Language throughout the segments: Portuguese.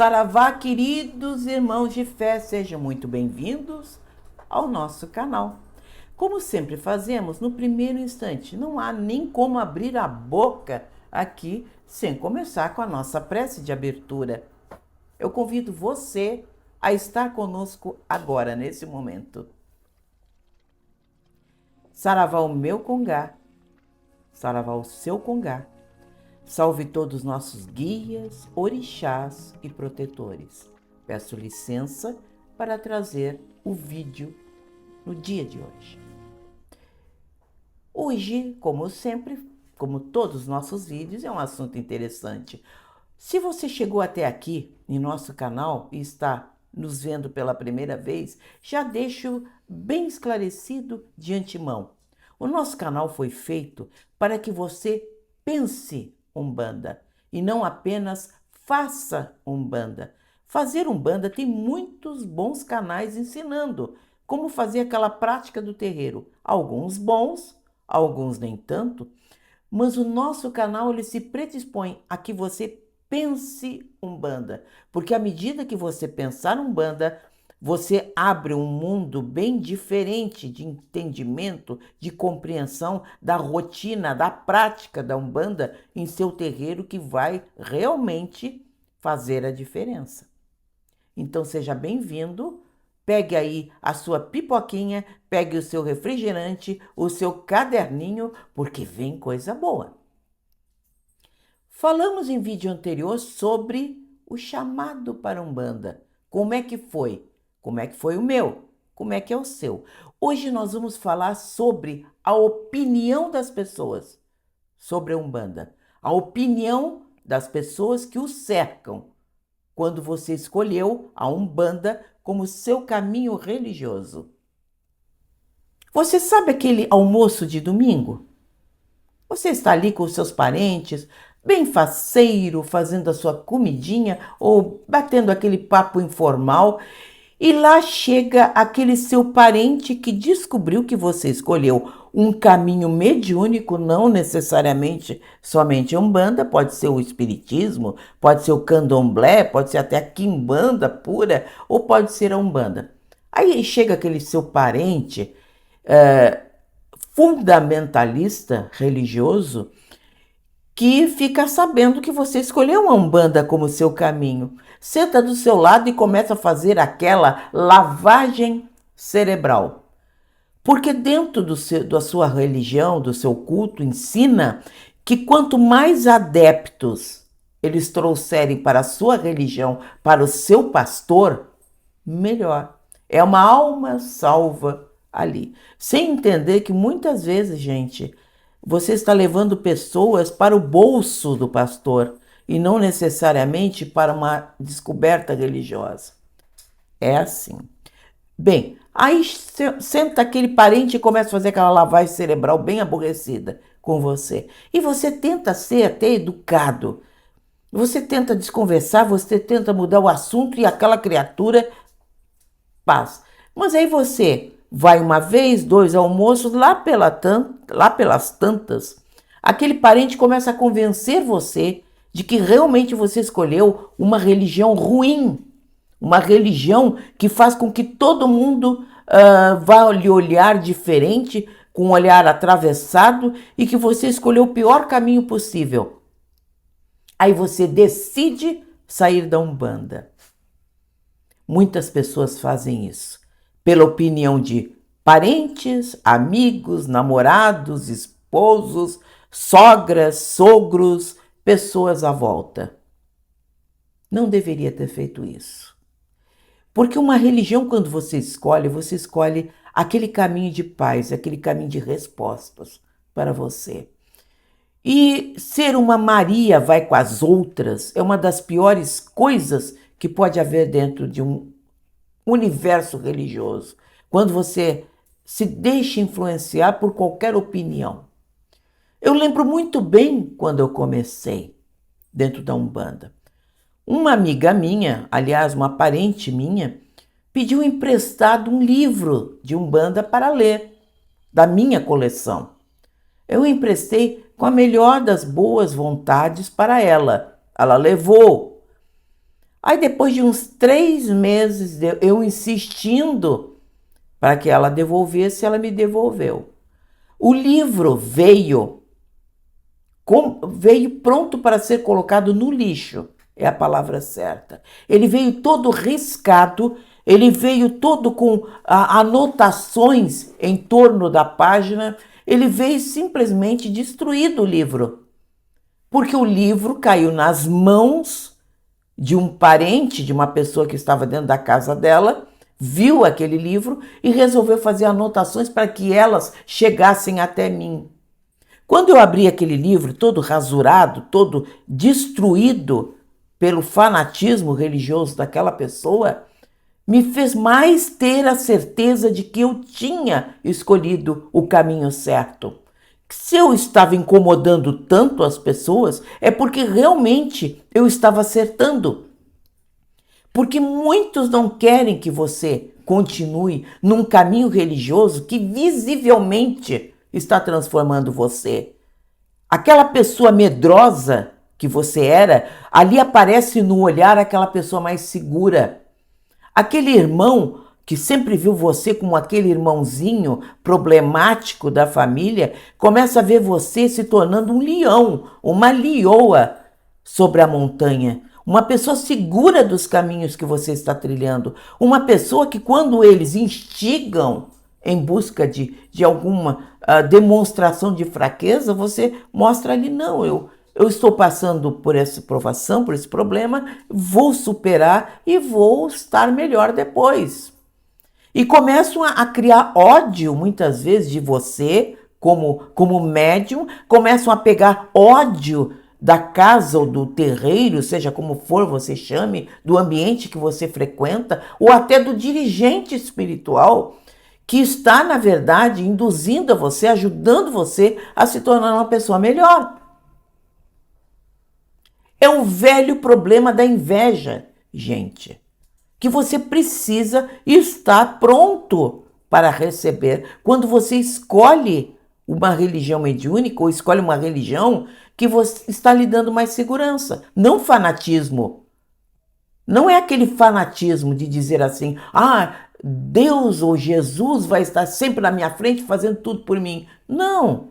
Saravá, queridos irmãos de fé, sejam muito bem-vindos ao nosso canal. Como sempre fazemos, no primeiro instante, não há nem como abrir a boca aqui sem começar com a nossa prece de abertura. Eu convido você a estar conosco agora, nesse momento. Saravá o meu congá, saravá o seu congá. Salve todos os nossos guias, orixás e protetores. Peço licença para trazer o vídeo no dia de hoje. Hoje, como sempre, como todos os nossos vídeos, é um assunto interessante. Se você chegou até aqui em nosso canal e está nos vendo pela primeira vez, já deixo bem esclarecido de antemão. O nosso canal foi feito para que você pense Umbanda e não apenas faça Umbanda. Fazer Umbanda tem muitos bons canais ensinando como fazer aquela prática do terreiro. Alguns bons, alguns nem tanto, mas o nosso canal ele se predispõe a que você pense Umbanda, porque à medida que você pensar Umbanda, você abre um mundo bem diferente de entendimento, de compreensão da rotina, da prática da Umbanda em seu terreiro, que vai realmente fazer a diferença. Então seja bem-vindo, pegue aí a sua pipoquinha, pegue o seu refrigerante, o seu caderninho, porque vem coisa boa. Falamos em vídeo anterior sobre o chamado para Umbanda. Como é que foi? Como é que foi o meu? Como é que é o seu? Hoje nós vamos falar sobre a opinião das pessoas sobre a Umbanda. A opinião das pessoas que o cercam quando você escolheu a Umbanda como seu caminho religioso. Você sabe aquele almoço de domingo? Você está ali com os seus parentes, bem faceiro, fazendo a sua comidinha ou batendo aquele papo informal, e lá chega aquele seu parente que descobriu que você escolheu um caminho mediúnico, não necessariamente somente a Umbanda, pode ser o Espiritismo, pode ser o Candomblé, pode ser até a Quimbanda pura, ou pode ser a Umbanda. Aí chega aquele seu parente fundamentalista religioso que fica sabendo que você escolheu uma Umbanda como seu caminho. Senta do seu lado e começa a fazer aquela lavagem cerebral. Porque dentro da sua religião, do seu culto, ensina que quanto mais adeptos eles trouxerem para a sua religião, para o seu pastor, melhor. É uma alma salva ali. Sem entender que muitas vezes, gente, você está levando pessoas para o bolso do pastor e não necessariamente para uma descoberta religiosa. É assim. Bem, aí senta aquele parente e começa a fazer aquela lavagem cerebral bem aborrecida com você. E você tenta ser até educado. Você tenta desconversar, você tenta mudar o assunto e aquela criatura paz. Mas aí você vai uma vez, dois almoços, lá pelas tantas, aquele parente começa a convencer você de que realmente você escolheu uma religião ruim, uma religião que faz com que todo mundo vá lhe olhar diferente, com um olhar atravessado, e que você escolheu o pior caminho possível. Aí você decide sair da Umbanda. Muitas pessoas fazem isso, pela opinião de parentes, amigos, namorados, esposos, sogras, sogros, pessoas à volta. Não deveria ter feito isso. Porque uma religião, quando você escolhe aquele caminho de paz, aquele caminho de respostas para você. E ser uma Maria vai com as outras é uma das piores coisas que pode haver dentro de um universo religioso, quando você se deixa influenciar por qualquer opinião. Eu lembro muito bem quando eu comecei dentro da Umbanda. Uma amiga minha, aliás, uma parente minha, pediu emprestado um livro de Umbanda para ler, da minha coleção. Eu emprestei com a melhor das boas vontades para ela. Ela levou. Aí depois de uns 3 meses eu insistindo para que ela devolvesse, ela me devolveu. O livro veio pronto para ser colocado no lixo, é a palavra certa. Ele veio todo riscado, ele veio todo com anotações em torno da página, ele veio simplesmente destruído o livro, porque o livro caiu nas mãos de um parente, de uma pessoa que estava dentro da casa dela, viu aquele livro e resolveu fazer anotações para que elas chegassem até mim. Quando eu abri aquele livro, todo rasurado, todo destruído pelo fanatismo religioso daquela pessoa, me fez mais ter a certeza de que eu tinha escolhido o caminho certo. Se eu estava incomodando tanto as pessoas, é porque realmente eu estava acertando. Porque muitos não querem que você continue num caminho religioso que visivelmente está transformando você. Aquela pessoa medrosa que você era, ali aparece no olhar aquela pessoa mais segura. Aquele irmão que sempre viu você como aquele irmãozinho problemático da família, começa a ver você se tornando um leão, uma leoa sobre a montanha. Uma pessoa segura dos caminhos que você está trilhando. Uma pessoa que, quando eles instigam em busca de alguma demonstração de fraqueza, você mostra ali, não, eu estou passando por essa provação, por esse problema, vou superar e vou estar melhor depois. E começam a criar ódio, muitas vezes, de você, como médium, começam a pegar ódio da casa ou do terreiro, seja como for você chame, do ambiente que você frequenta, ou até do dirigente espiritual, que está, na verdade, induzindo a você, ajudando você a se tornar uma pessoa melhor. É o velho problema da inveja, gente, que você precisa estar pronto para receber. Quando você escolhe uma religião mediúnica ou escolhe uma religião que você está lhe dando mais segurança, não fanatismo. Não é aquele fanatismo de dizer assim, Deus ou Jesus vai estar sempre na minha frente fazendo tudo por mim. Não.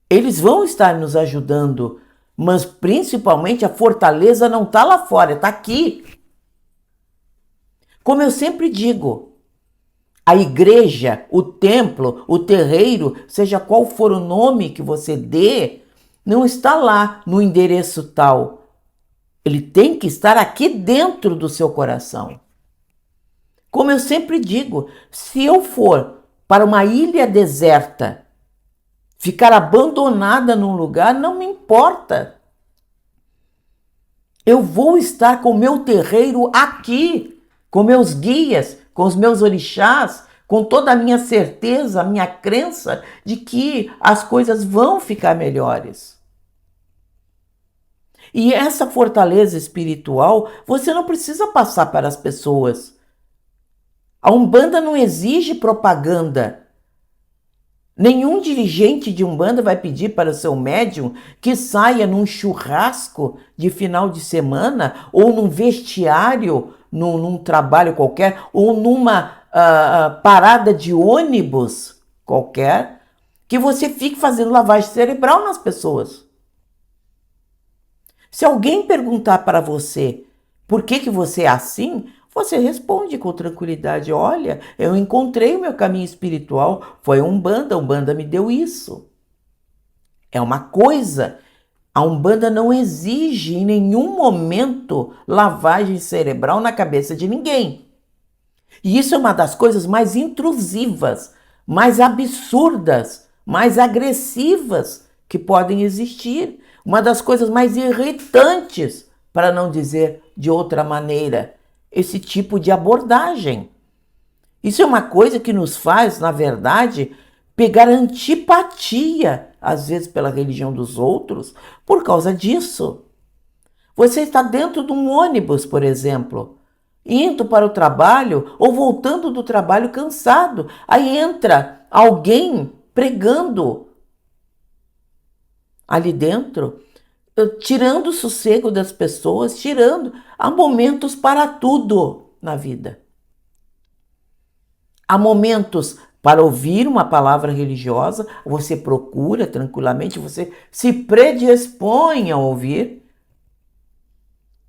Eles vão estar nos ajudando, mas principalmente a fortaleza não está lá fora, está aqui. Como eu sempre digo, a igreja, o templo, o terreiro, seja qual for o nome que você dê, não está lá no endereço tal. Ele tem que estar aqui dentro do seu coração. Como eu sempre digo, se eu for para uma ilha deserta, ficar abandonada num lugar, não me importa. Eu vou estar com o meu terreiro aqui, com meus guias, com os meus orixás, com toda a minha certeza, a minha crença de que as coisas vão ficar melhores. E essa fortaleza espiritual, você não precisa passar para as pessoas. A Umbanda não exige propaganda. Nenhum dirigente de Umbanda vai pedir para o seu médium que saia num churrasco de final de semana ou num vestiário, num trabalho qualquer, ou numa parada de ônibus qualquer, que você fique fazendo lavagem cerebral nas pessoas. Se alguém perguntar para você por que você é assim, você responde com tranquilidade, olha, eu encontrei o meu caminho espiritual, foi a Umbanda me deu isso. É uma coisa, a Umbanda não exige em nenhum momento lavagem cerebral na cabeça de ninguém. E isso é uma das coisas mais intrusivas, mais absurdas, mais agressivas que podem existir. Uma das coisas mais irritantes, para não dizer de outra maneira, esse tipo de abordagem. Isso é uma coisa que nos faz, na verdade, pegar antipatia, às vezes, pela religião dos outros, por causa disso. Você está dentro de um ônibus, por exemplo, indo para o trabalho ou voltando do trabalho cansado. Aí entra alguém pregando ali dentro, tirando o sossego das pessoas, tirando. Há momentos para tudo na vida. Há momentos para ouvir uma palavra religiosa, você procura tranquilamente, você se predispõe a ouvir,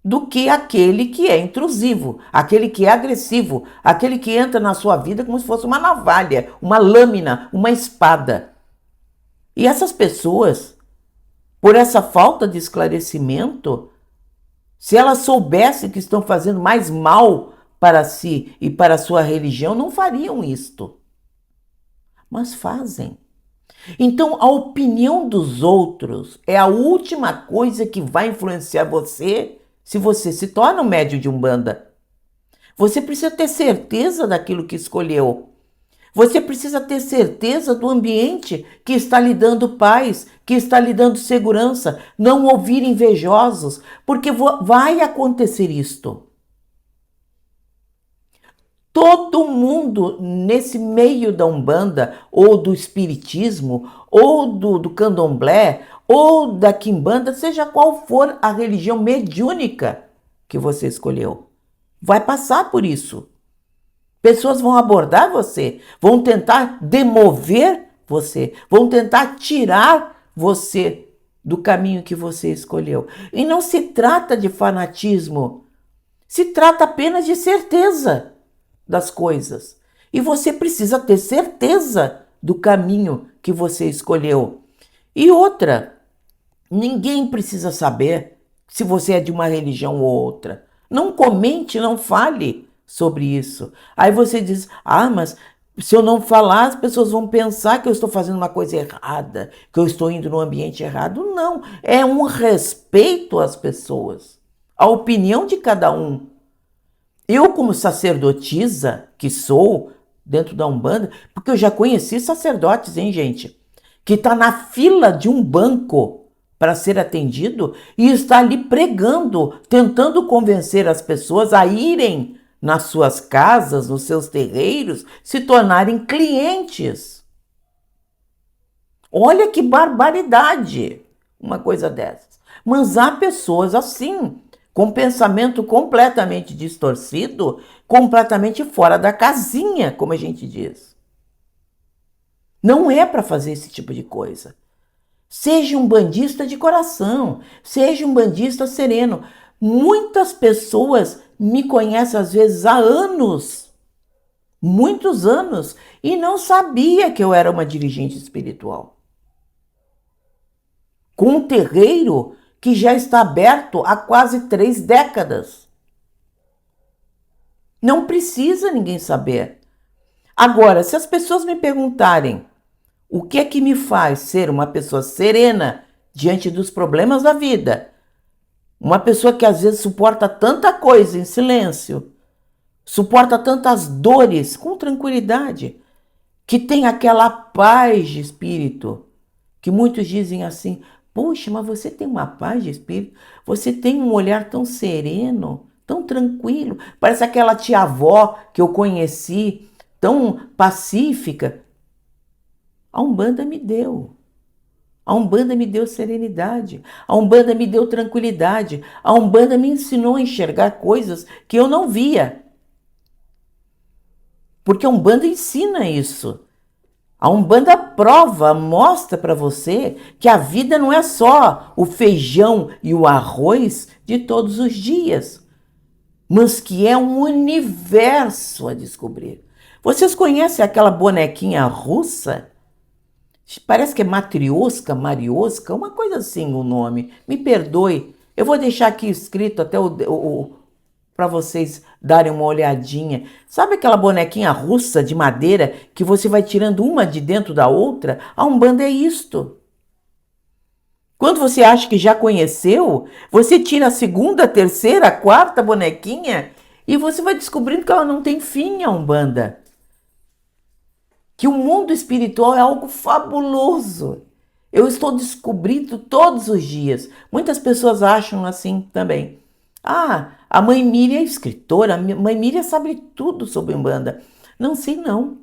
do que aquele que é intrusivo, aquele que é agressivo, aquele que entra na sua vida como se fosse uma navalha, uma lâmina, uma espada. E essas pessoas, por essa falta de esclarecimento, se elas soubessem que estão fazendo mais mal para si e para a sua religião, não fariam isto. Mas fazem. Então, a opinião dos outros é a última coisa que vai influenciar você se você se torna um médium de Umbanda. Você precisa ter certeza daquilo que escolheu. Você precisa ter certeza do ambiente que está lhe dando paz, que está lhe dando segurança. Não ouvir invejosos, porque vai acontecer isto. Todo mundo nesse meio da Umbanda, ou do Espiritismo, ou do Candomblé, ou da Quimbanda, seja qual for a religião mediúnica que você escolheu, vai passar por isso. Pessoas vão abordar você, vão tentar demover você, vão tentar tirar você do caminho que você escolheu. E não se trata de fanatismo, se trata apenas de certeza das coisas. E você precisa ter certeza do caminho que você escolheu. E outra, ninguém precisa saber se você é de uma religião ou outra. Não comente, não fale sobre isso. Aí você diz, mas se eu não falar, as pessoas vão pensar que eu estou fazendo uma coisa errada, que eu estou indo no ambiente errado. Não, é um respeito às pessoas, a opinião de cada um. Eu, como sacerdotisa que sou, dentro da Umbanda, porque eu já conheci sacerdotes, hein, gente, que está na fila de um banco para ser atendido e está ali pregando, tentando convencer as pessoas a irem nas suas casas, nos seus terreiros, se tornarem clientes. Olha que barbaridade uma coisa dessas. Mas há pessoas assim, com pensamento completamente distorcido, completamente fora da casinha, como a gente diz. Não é para fazer esse tipo de coisa. Seja um bandista de coração, seja um bandista sereno. Muitas pessoas me conhecem às vezes há anos, muitos anos, e não sabia que eu era uma dirigente espiritual. Com um terreiro que já está aberto há quase 3 décadas. Não precisa ninguém saber. Agora, se as pessoas me perguntarem o que é que me faz ser uma pessoa serena diante dos problemas da vida, uma pessoa que às vezes suporta tanta coisa em silêncio, suporta tantas dores com tranquilidade, que tem aquela paz de espírito, que muitos dizem assim, puxa, mas você tem uma paz de espírito, você tem um olhar tão sereno, tão tranquilo, parece aquela tia-avó que eu conheci, tão pacífica. A Umbanda me deu. A Umbanda me deu serenidade. A Umbanda me deu tranquilidade. A Umbanda me ensinou a enxergar coisas que eu não via. Porque a Umbanda ensina isso. A Umbanda prova, mostra para você que a vida não é só o feijão e o arroz de todos os dias, mas que é um universo a descobrir. Vocês conhecem aquela bonequinha russa? Parece que é Matrioska, Marioska, uma coisa assim o nome. Me perdoe, eu vou deixar aqui escrito até para vocês darem uma olhadinha. Sabe aquela bonequinha russa de madeira que você vai tirando uma de dentro da outra? A Umbanda é isto. Quando você acha que já conheceu, você tira a segunda, a terceira, a quarta bonequinha e você vai descobrindo que ela não tem fim, a Umbanda. Que o mundo espiritual é algo fabuloso. Eu estou descobrindo todos os dias. Muitas pessoas acham assim também. A mãe Miriam é escritora, a mãe Miriam sabe tudo sobre Umbanda. Não sei não.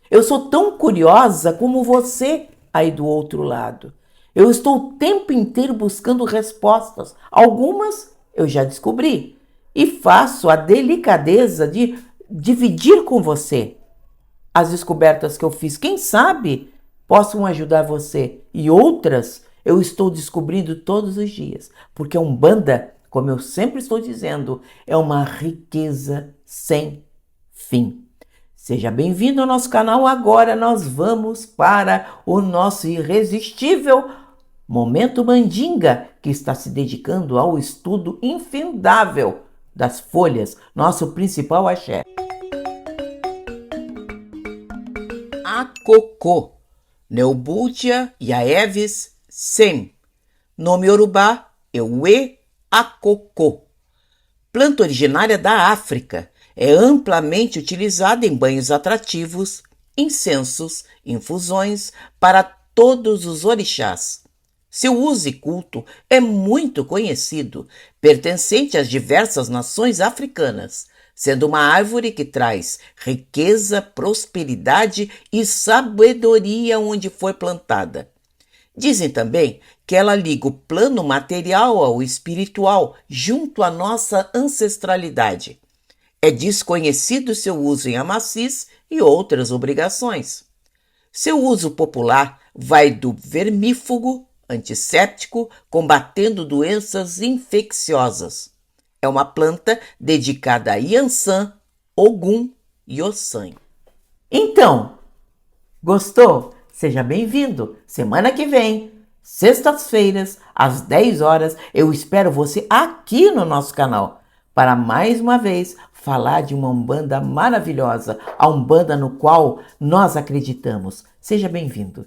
Eu sou tão curiosa como você aí do outro lado. Eu estou o tempo inteiro buscando respostas. Algumas eu já descobri e faço a delicadeza de dividir com você as descobertas que eu fiz. Quem sabe possam ajudar você. E outras eu estou descobrindo todos os dias, porque a Umbanda, como eu sempre estou dizendo, é uma riqueza sem fim. Seja bem-vindo ao nosso canal. Agora nós vamos para o nosso irresistível Momento Mandinga, que está se dedicando ao estudo infindável das folhas, nosso principal axé. Akoko, Neobultia Yaevis Sem. Nome Yorubá, Ewe Akoko. Planta originária da África, é amplamente utilizada em banhos atrativos, incensos, infusões para todos os orixás. Seu uso e culto é muito conhecido, pertencente às diversas nações africanas, sendo uma árvore que traz riqueza, prosperidade e sabedoria onde foi plantada. Dizem também que ela liga o plano material ao espiritual junto à nossa ancestralidade. É desconhecido seu uso em amacis e outras obrigações. Seu uso popular vai do vermífugo, antisséptico, combatendo doenças infecciosas. É uma planta dedicada a Yansan, Ogum e Ossan. Então, gostou? Seja bem-vindo. Semana que vem, sextas-feiras, às 10 horas, eu espero você aqui no nosso canal para mais uma vez falar de uma Umbanda maravilhosa, a Umbanda no qual nós acreditamos. Seja bem-vindo.